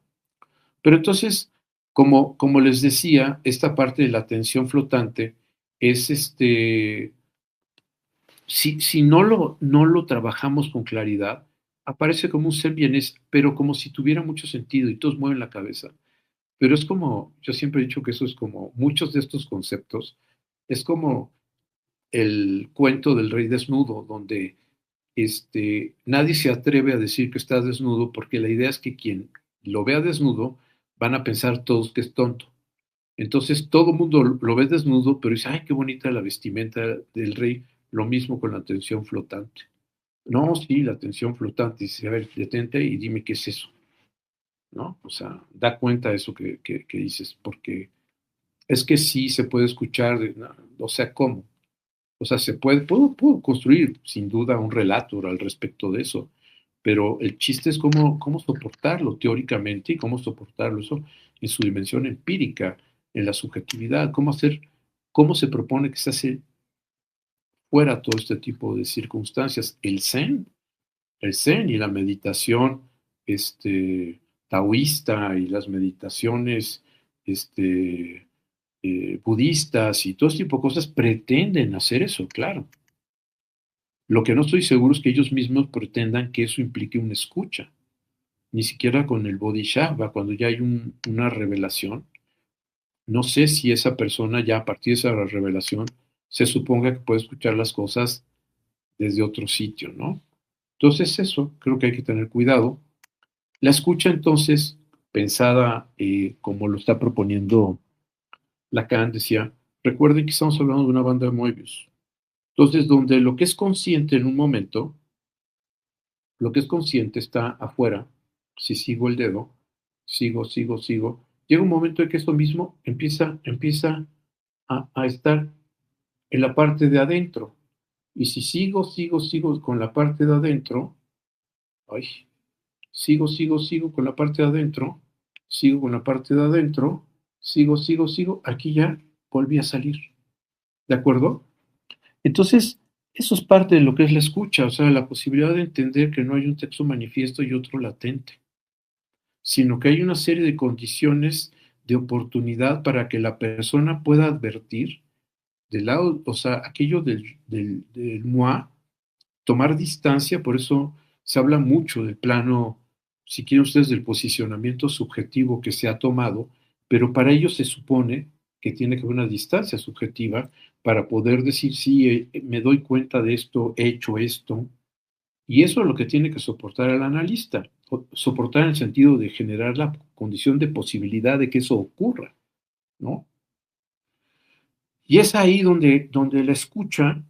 Pero entonces, como les decía, esta parte de la atención flotante es si no lo trabajamos con claridad, aparece como un ser bienes, pero como si tuviera mucho sentido y todos mueven la cabeza. Pero es como, yo siempre he dicho que eso es como, muchos de estos conceptos, es como el cuento del rey desnudo, donde nadie se atreve a decir que está desnudo porque la idea es que quien lo vea desnudo van a pensar todos que es tonto. Entonces todo el mundo lo ve desnudo, pero dice, ay, qué bonita la vestimenta del rey. Lo mismo con la atención flotante. No, sí, la atención flotante. Dice, a ver, detente y dime qué es eso, ¿no? O sea, da cuenta de eso que dices, porque es que sí se puede escuchar, no, o sea, ¿cómo? O sea, puedo construir sin duda un relato al respecto de eso, pero el chiste es cómo soportarlo teóricamente y cómo soportarlo eso en su dimensión empírica, en la subjetividad, cómo se propone que se hace fuera todo este tipo de circunstancias. El Zen y la meditación taoísta y las meditaciones este, budistas y todo este tipo de cosas pretenden hacer eso, claro. Lo que no estoy seguro es que ellos mismos pretendan que eso implique una escucha, ni siquiera con el Bodhisattva, cuando ya hay una revelación. No sé si esa persona ya a partir de esa revelación se suponga que puede escuchar las cosas desde otro sitio, ¿no? Entonces eso, creo que hay que tener cuidado. La escucha entonces, pensada como lo está proponiendo Lacan, decía, recuerden que estamos hablando de una banda de Moebius. Entonces, donde lo que es consciente en un momento, lo que es consciente está afuera. Si sigo el dedo, sigo, llega un momento en que esto mismo empieza a estar en la parte de adentro. Y si sigo con la parte de adentro, ay, sigo con la parte de adentro, sigo con la parte de adentro, sigo, aquí ya volví a salir. ¿De acuerdo? Entonces, eso es parte de lo que es la escucha, o sea, la posibilidad de entender que no hay un texto manifiesto y otro latente, sino que hay una serie de condiciones de oportunidad para que la persona pueda advertir del lado, o sea, aquello del moi, tomar distancia, por eso se habla mucho del plano, si quieren ustedes, del posicionamiento subjetivo que se ha tomado, pero para ello se supone que tiene que haber una distancia subjetiva para poder decir, sí, me doy cuenta de esto, he hecho esto, y eso es lo que tiene que soportar el analista, soportar en el sentido de generar la condición de posibilidad de que eso ocurra, ¿no? Y es ahí donde la escucha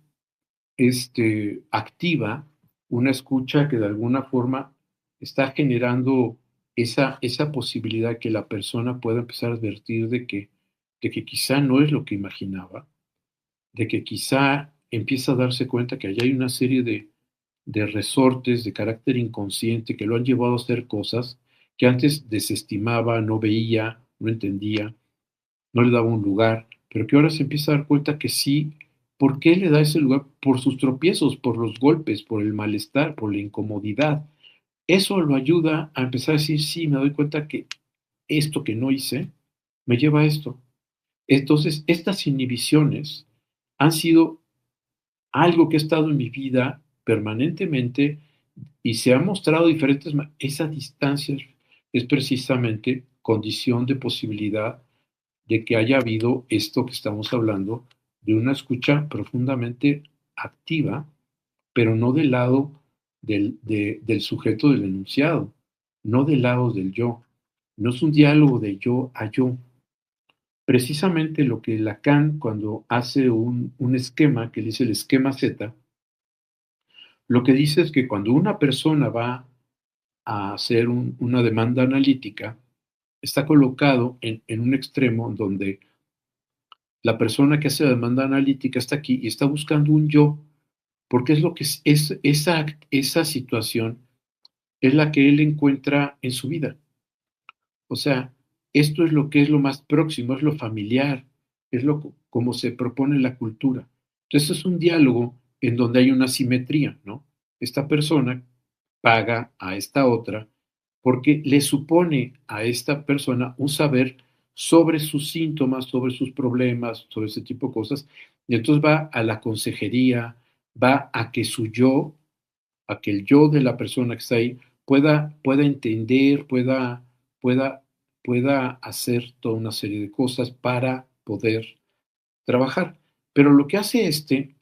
activa, una escucha que de alguna forma está generando esa posibilidad que la persona pueda empezar a advertir de que quizá no es lo que imaginaba, de que quizá empieza a darse cuenta que allá hay una serie de resortes de carácter inconsciente que lo han llevado a hacer cosas que antes desestimaba, no veía, no entendía, no le daba un lugar, pero que ahora se empieza a dar cuenta que sí. ¿Por qué le da ese lugar? Por sus tropiezos, por los golpes, por el malestar, por la incomodidad. Eso lo ayuda a empezar a decir, sí, me doy cuenta que esto que no hice me lleva a esto. Entonces, estas inhibiciones han sido algo que ha estado en mi vida permanentemente y se ha mostrado diferentes. Esa distancia es precisamente condición de posibilidad de que haya habido esto que estamos hablando, de una escucha profundamente activa, pero no del lado del sujeto del enunciado, no del lado del yo. No es un diálogo de yo a yo. Precisamente lo que Lacan, cuando hace un esquema, que dice el esquema Z, lo que dice es que cuando una persona va a hacer una demanda analítica, está colocado en un extremo donde la persona que hace la demanda analítica está aquí y está buscando un yo, porque es lo que esa situación es la que él encuentra en su vida. O sea, esto es lo que es lo más próximo, es lo familiar, es como se propone la cultura. Entonces es un diálogo en donde hay una simetría, ¿no? Esta persona paga a esta otra porque le supone a esta persona un saber sobre sus síntomas, sobre sus problemas, sobre ese tipo de cosas, y entonces va a la consejería, va a que su yo, a que el yo de la persona que está ahí pueda entender, pueda, pueda hacer toda una serie de cosas para poder trabajar. Pero lo que hace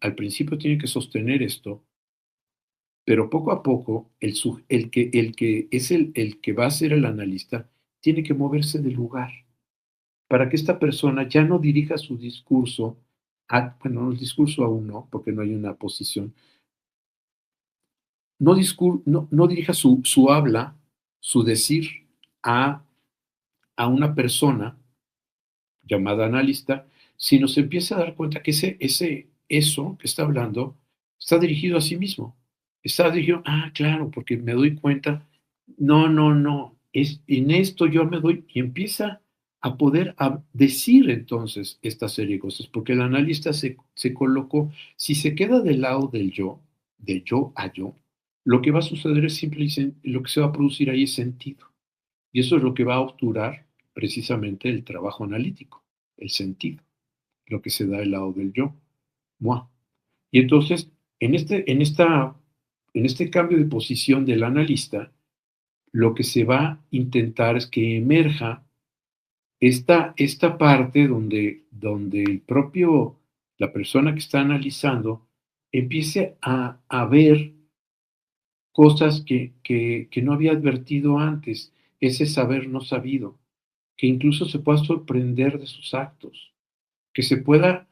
al principio tiene que sostener esto, pero poco a poco el que es el que va a ser el analista tiene que moverse del lugar para que esta persona ya no dirija su discurso, bueno, no el discurso aún no, porque no hay una posición, no dirija su habla, su decir a, a una persona llamada analista, sino se empieza a dar cuenta que eso que está hablando está dirigido a sí mismo. Está dirigido, claro, porque me doy cuenta, no, en esto yo me doy, y empieza a poder decir entonces esta serie de cosas, porque el analista se colocó, si se queda del lado del yo, de yo a yo, lo que va a suceder es lo que se va a producir ahí es sentido. Y eso es lo que va a obturar precisamente el trabajo analítico, el sentido, lo que se da del lado del yo, moi. Y entonces, en este cambio de posición del analista, lo que se va a intentar es que emerja esta parte donde la persona que está analizando empiece a ver cosas que no había advertido antes, ese saber no sabido, que incluso se pueda sorprender de sus actos, que pueda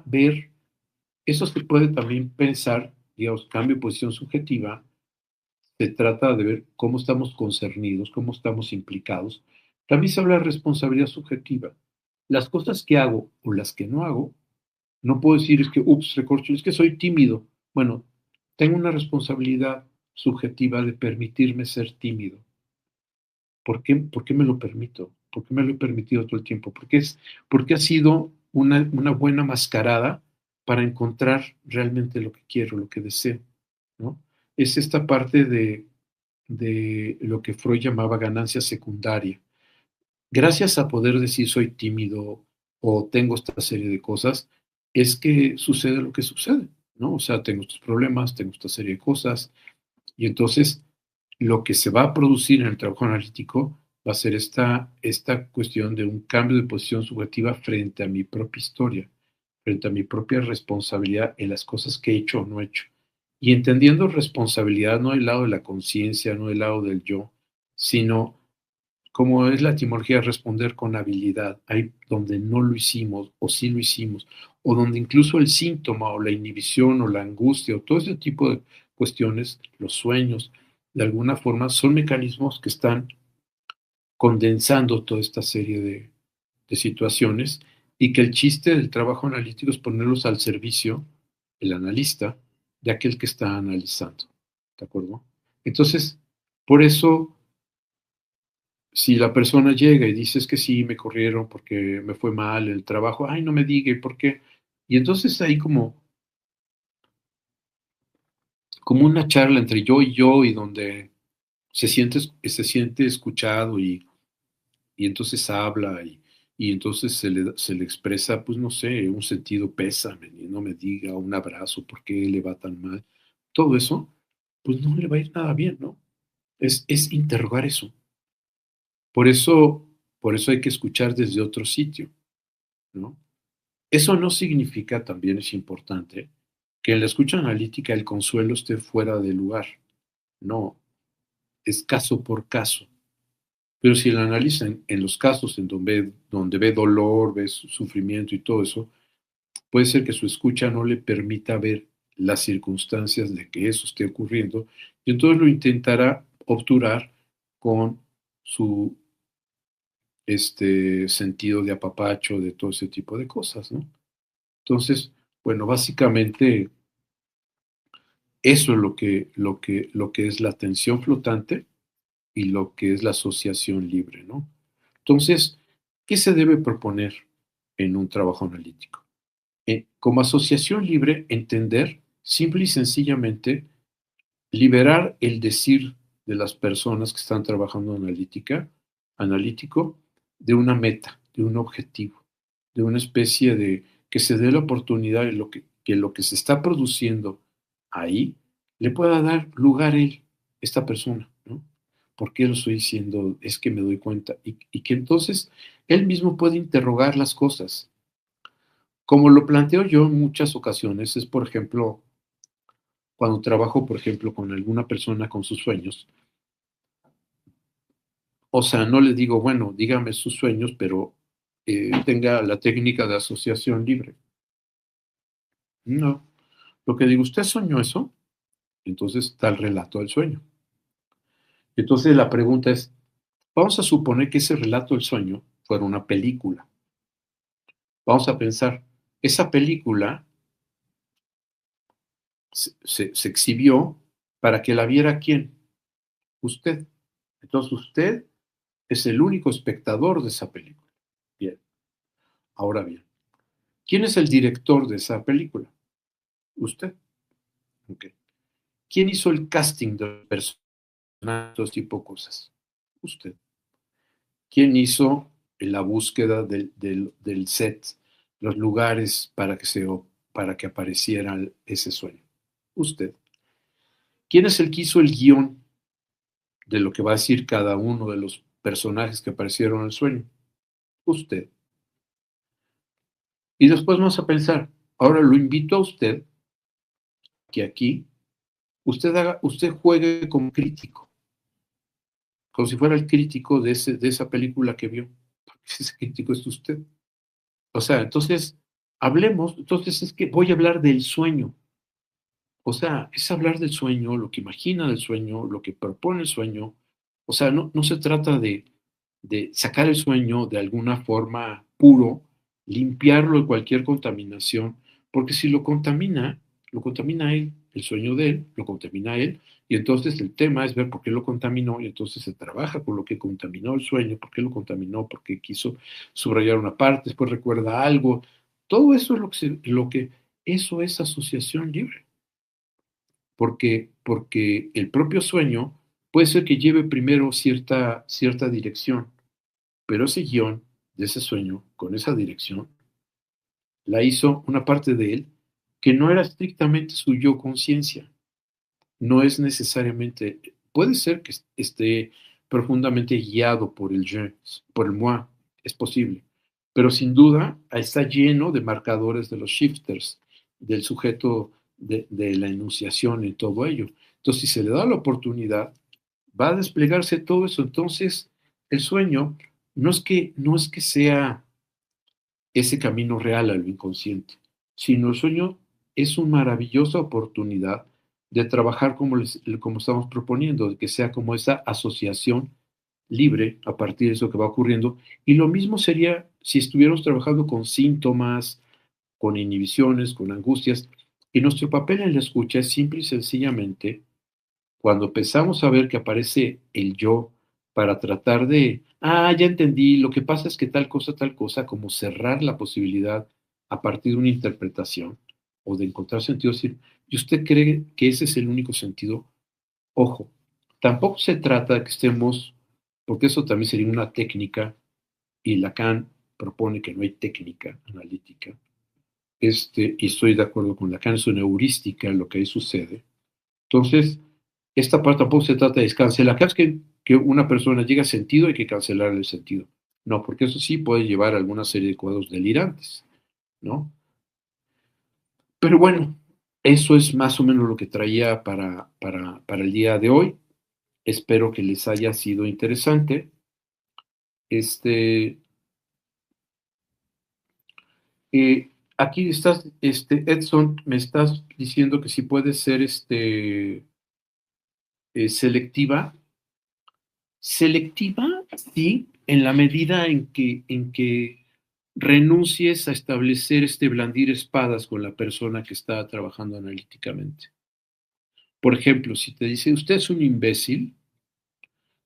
ver, eso se puede también pensar, digamos, cambio de posición subjetiva, se trata de ver cómo estamos concernidos, cómo estamos implicados. También se habla de responsabilidad subjetiva. Las cosas que hago o las que no hago, no puedo decir es que, recorcho, es que soy tímido. Bueno, tengo una responsabilidad subjetiva de permitirme ser tímido. ¿Por qué me lo permito? ¿Por qué me lo he permitido todo el tiempo? Porque ha sido una buena mascarada para encontrar realmente lo que quiero, lo que deseo, ¿no? Es esta parte de lo que Freud llamaba ganancia secundaria. Gracias a poder decir soy tímido o tengo esta serie de cosas, es que sucede lo que sucede, ¿no? O sea, tengo estos problemas, tengo esta serie de cosas, y entonces lo que se va a producir en el trabajo analítico va a ser esta cuestión de un cambio de posición subjetiva frente a mi propia historia, frente a mi propia responsabilidad en las cosas que he hecho o no he hecho. Y entendiendo responsabilidad no del lado de la conciencia, no del lado del yo, sino como es la etimología, responder con habilidad, hay donde no lo hicimos o sí lo hicimos, o donde incluso el síntoma o la inhibición o la angustia o todo ese tipo de cuestiones, los sueños, de alguna forma son mecanismos que están condensando toda esta serie de situaciones y que el chiste del trabajo analítico es ponerlos al servicio, el analista, de aquel que está analizando. ¿De acuerdo? Entonces, por eso, si la persona llega y dice es que sí, me corrieron porque me fue mal el trabajo, ay, no me diga, ¿y por qué? Y entonces ahí como una charla entre yo, y donde se siente escuchado y entonces habla y entonces se le expresa, pues no sé, un sentido pésame, y no me diga un abrazo, ¿por qué le va tan mal? Todo eso, pues no le va a ir nada bien, ¿no? Es interrogar eso. Por eso, por eso hay que escuchar desde otro sitio, ¿no? Eso no significa, también es importante, que en la escucha analítica el consuelo esté fuera de lugar. No, es caso por caso. Pero si lo analiza en los casos en donde ve dolor, ve sufrimiento y todo eso, puede ser que su escucha no le permita ver las circunstancias de que eso esté ocurriendo y entonces lo intentará obturar con su sentido de apapacho, de todo ese tipo de cosas, ¿no? Entonces, bueno, básicamente eso es lo que es la atención flotante y lo que es la asociación libre, ¿no? Entonces, ¿qué se debe proponer en un trabajo analítico? Como asociación libre, entender simple y sencillamente liberar el decir de las personas que están trabajando analítico, de una meta, de un objetivo, de una especie de que se dé la oportunidad de que lo que se está produciendo ahí le pueda dar lugar a él, esta persona, ¿no? ¿Por qué lo estoy diciendo? Es que me doy cuenta. Y que entonces él mismo puede interrogar las cosas. Como lo planteo yo en muchas ocasiones, es por ejemplo, cuando trabajo, por ejemplo, con alguna persona con sus sueños, o sea, no le digo, bueno, dígame sus sueños, pero tenga la técnica de asociación libre. No. Lo que digo, ¿usted soñó eso? Entonces está el relato del sueño. Entonces la pregunta es, vamos a suponer que ese relato del sueño fuera una película. Vamos a pensar, esa película se exhibió para que la viera quién, usted. Entonces usted es el único espectador de esa película. Bien, ahora bien, ¿quién es el director de esa película? Usted. Okay. ¿Quién hizo el casting de personajes tipo cosas? Usted. ¿Quién hizo la búsqueda del set, los lugares para que apareciera ese sueño? Usted. ¿Quién es el que hizo el guión de lo que va a decir cada uno de los personajes que aparecieron en el sueño? Usted. Y después vamos a pensar, ahora lo invito a usted que aquí usted juegue como crítico, como si fuera el crítico de esa película que vio, porque ese crítico es usted. O sea, entonces, hablemos, entonces es que voy a hablar del sueño. O sea, es hablar del sueño, lo que imagina del sueño, lo que propone el sueño. O sea, no se trata de sacar el sueño de alguna forma puro, limpiarlo de cualquier contaminación, porque si lo contamina él, el sueño de él, lo contamina él, y entonces el tema es ver por qué lo contaminó, y entonces se trabaja con lo que contaminó el sueño, por qué lo contaminó, por qué quiso subrayar una parte, después recuerda algo. Todo eso es eso es asociación libre, porque el propio sueño puede ser que lleve primero cierta dirección, pero ese guión de ese sueño, con esa dirección, la hizo una parte de él que no era estrictamente su yo conciencia. No es necesariamente, puede ser que esté profundamente guiado por el je, por el moi, es posible, pero sin duda está lleno de marcadores de los shifters, del sujeto de la enunciación y todo ello. Entonces, si se le da la oportunidad, va a desplegarse todo eso. Entonces, el sueño no es que sea ese camino real a lo inconsciente, sino el sueño es una maravillosa oportunidad de trabajar como estamos proponiendo, de que sea como esa asociación libre a partir de eso que va ocurriendo. Y lo mismo sería si estuviéramos trabajando con síntomas, con inhibiciones, con angustias. Y nuestro papel en la escucha es simple y sencillamente, cuando empezamos a ver que aparece el yo para tratar de, ya entendí, lo que pasa es que tal cosa, como cerrar la posibilidad a partir de una interpretación o de encontrar sentido, decir, ¿y usted cree que ese es el único sentido? Ojo, tampoco se trata de que estemos, porque eso también sería una técnica, y Lacan propone que no hay técnica analítica, y estoy de acuerdo con Lacan, es una heurística lo que ahí sucede. Entonces, esta parte tampoco se trata de cancelar. Cada vez que una persona llega a sentido, hay que cancelar el sentido. No, porque eso sí puede llevar a alguna serie de cuadros delirantes, ¿no? Pero bueno, eso es más o menos lo que traía para el día de hoy. Espero que les haya sido interesante. Este, aquí estás, Edson, me estás diciendo que si puede ser selectiva. Selectiva, sí, en la medida en que renuncies a establecer este blandir espadas con la persona que está trabajando analíticamente. Por ejemplo, si te dice, usted es un imbécil,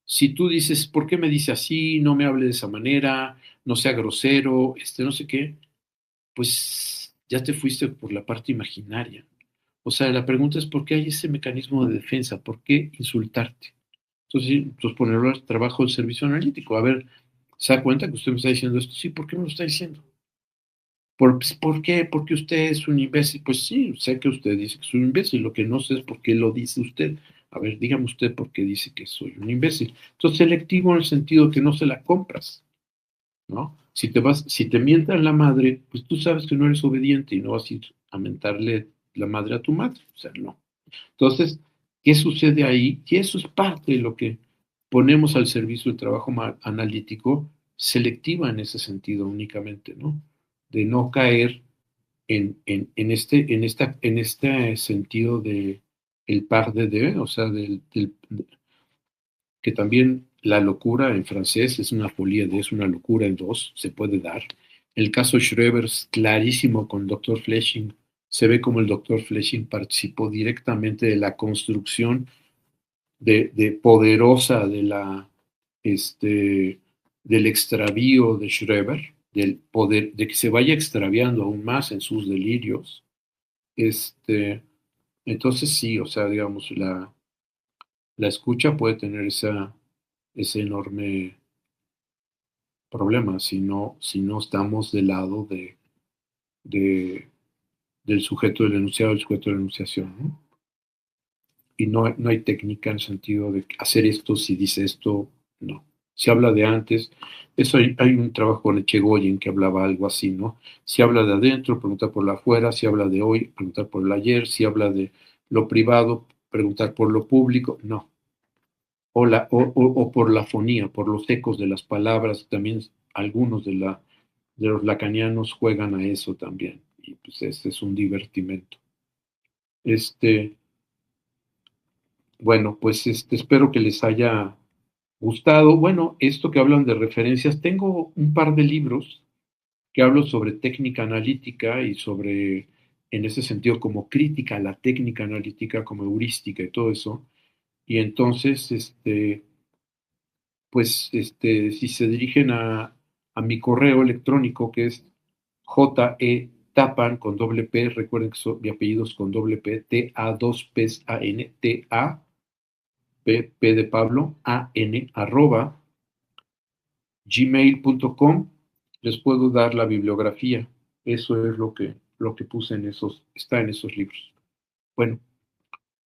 si tú dices, ¿por qué me dice así? No me hable de esa manera, no sea grosero, no sé qué, pues ya te fuiste por la parte imaginaria. O sea, la pregunta es, ¿por qué hay ese mecanismo de defensa? ¿Por qué insultarte? Entonces, sí, entonces ponerlo al trabajo del servicio analítico. A ver, ¿se da cuenta que usted me está diciendo esto? Sí, ¿por qué me lo está diciendo? ¿Por qué? Porque usted es un imbécil. Pues sí, sé que usted dice que soy un imbécil. Lo que no sé es por qué lo dice usted. A ver, dígame usted por qué dice que soy un imbécil. Entonces, selectivo en el sentido que no se la compras, ¿no? Si te mientan la madre, pues tú sabes que no eres obediente y no vas a ir a mentarle la madre a tu madre. O sea, no. Entonces, ¿qué sucede ahí? Y eso es parte de lo que ponemos al servicio del trabajo analítico, selectiva en ese sentido únicamente, ¿no? De no caer en este sentido de el par de deux, o sea, que también la locura en francés es una folie de, es una locura en dos, se puede dar. El caso Schreber es clarísimo con el doctor Flesching. Se ve como el doctor Flesching participó directamente de la construcción de poderosa este, del extravío de Schreber, del poder, de que se vaya extraviando aún más en sus delirios. Este, entonces sí, o sea, digamos, la escucha puede tener ese enorme problema si no estamos del lado de, del sujeto del enunciado, del sujeto de la enunciación, ¿no? Y no hay técnica en el sentido de hacer esto si dice esto, no. Si habla de antes, eso hay un trabajo con Echegoyen que hablaba algo así, ¿no? Si habla de adentro, preguntar por la afuera, si habla de hoy, preguntar por el ayer, si habla de lo privado, preguntar por lo público, no. O por la fonía, por los ecos de las palabras, también algunos de los lacanianos juegan a eso también, y pues ese es un divertimento. Este, bueno, pues espero que les haya gustado. Bueno, esto que hablan de referencias, tengo un par de libros que hablo sobre técnica analítica y sobre, en ese sentido, como crítica a la técnica analítica, como heurística y todo eso. Y entonces, pues, si se dirigen a mi correo electrónico, que es Tapan con doble P, recuerden que son mi apellidos con doble P, T-A-2-P-A-N, T-A, P de Pablo, A-N, arroba, gmail.com, les puedo dar la bibliografía. Eso es lo que puse está en esos libros. Bueno,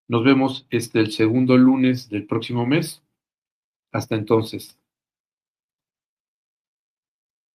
nos vemos el segundo lunes del próximo mes. Hasta entonces.